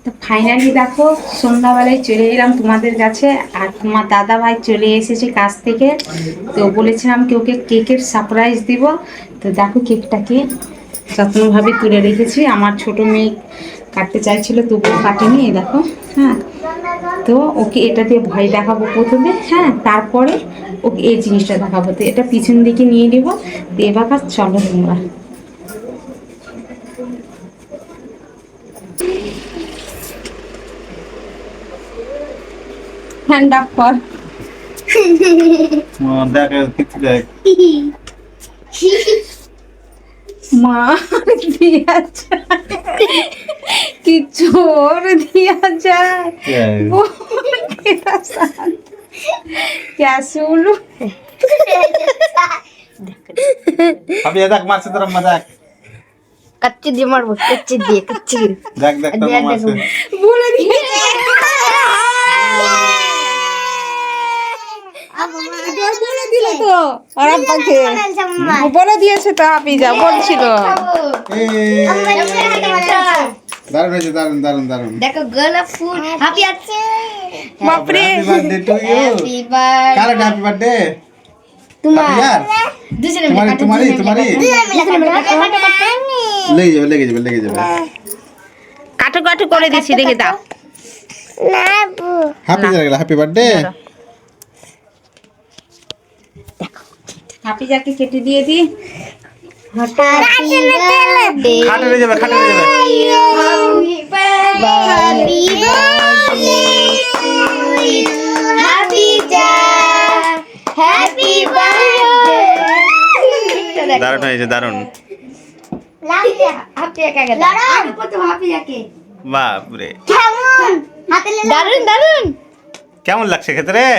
তো ফাইনালি দেখো সন্ধ্যাবেলায় চলে এলাম তোমাদের কাছে। আর তোমার দাদা ভাই চলে এসেছে কাছ থেকে। তো বলেছিলাম কি ওকে কেকের সারপ্রাইজ দিব। তো দেখো কেকটাকে যত্নভাবে তুলে রেখেছি। আমার ছোট মেয়ে কাটতে চাইছিল তবুও কাটেনি, এই দেখো। হ্যাঁ, তো ওকে এটা দিয়ে ভয় দেখাবো প্রথমে, হ্যাঁ, তারপরে ওকে এই জিনিসটা দেখাবো। তো এটা পিছন দিকে নিয়ে নেব। তো এবার চলো তোমরা। হ্যান্ড আপ কর। দেখ কিছু দেখ মা দিয়া যায়, কি চোর দিয়া যায়, वो तेरा साथ कैसे उल्लू। अभी देख मार से तरफ मजाक कच्चे दिए मारो, कच्चे दिए, कच्चे देख देख तो मार से बोले दिए बोले दिले तो और अब्बा के बोले दिएছে তো আপনি যা বলছিল। দারুণ হয়েছে, দারুণ দারুণ দারুণ। देखो गोलाप फूल हैप्पी বাপ রে, happy birthday to you. Happy birthday কার হ্যাপি বার্থডে तुम्हारा यार दूसरे में तुम्हारी काटो, तुम्हारी दूसरे में तुम्हारी काटो। लेके जाओ কাটু কাটু করে দিছি, দেখে দাও। हैप्पी जरा हैप्पी बर्थडे হ্যাপি যাকে কেটে দিয়ে দি। खाटे ले जावे खाटे ले जावे দারুণ হয়েছে, দারুণ। বাপ রে দারুন দারুন কেমন লাগছে খেতে রে?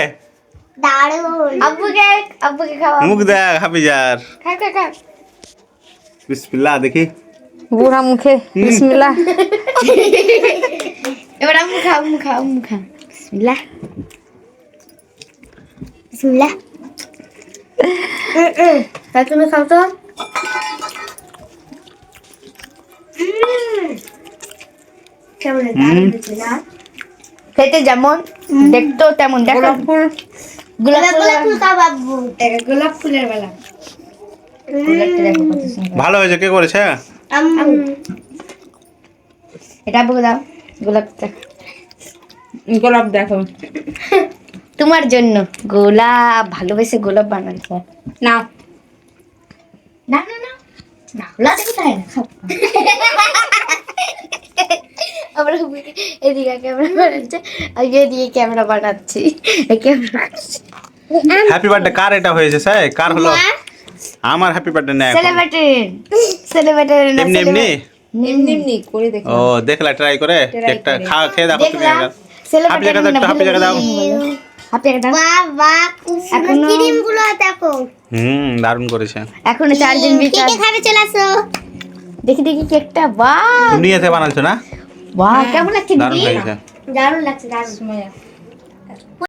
আব্বুকে খাওয়া মুখ দেখ হাফিজার। খা খা খা বিসমিল্লাহ দেখি। বুড়া মুখে বিসমিল্লাহ। এবার আম্মু খা আম্মু খা আম্মু খা বিসমিল্লাহ বিসমিল্লাহ তুমি খাও তো। কেমন লাগছে না? খেতে যেমন দেখতেও তেমন। দেখো গোলাপ ফুল, গোলাপ ফুল খাও বাবু, গোলাপ ফুলের বেলা গোলাপটা দেখো কত সুন্দর। ভালো হয়েছে, কে করেছে? আম্মু এটা আব্বুকে দাও গোলাপটা গোলাপ দেখো তোমার জন্য। গোলাপ ভালোবেসে গোলাপ বানাচ্ছে। না। না না না না গোলাপ কোথায় না খাও। আমরা এদিকে ক্যামেরা বানাচ্ছে, আগে এদিকে ক্যামেরা বানাচ্ছি। ক্যামেরা হ্যাপি বার্থডে কার এটা হয়েছে স্যার? কার হলো? আমার হ্যাপি বার্থডে না এখন। সেলিব্রেটেড এমনি এমনি এমনি এমনি করে দেখো। ও দেখলা ট্রাই করে কেকটা খেয়ে দেখো তুমি দেখলাম। একবার। হ্যাপি জায়গা দাও, হ্যাপি জায়গা দাও। হ্যাপি জায়গা দাও। বাবা ক্রিম গুলো দেখো। দারুণ করেছে। এখন 4 দিন বিকাল কেক খাবে চলে আসো। দেখি দেখি কেকটা। বাহ তুমি এতে বানাচ্ছো না? বাহ কেমন লাগছে দারুণ দিদি? হয়েছে। দারুণ লাগছে দারুণ।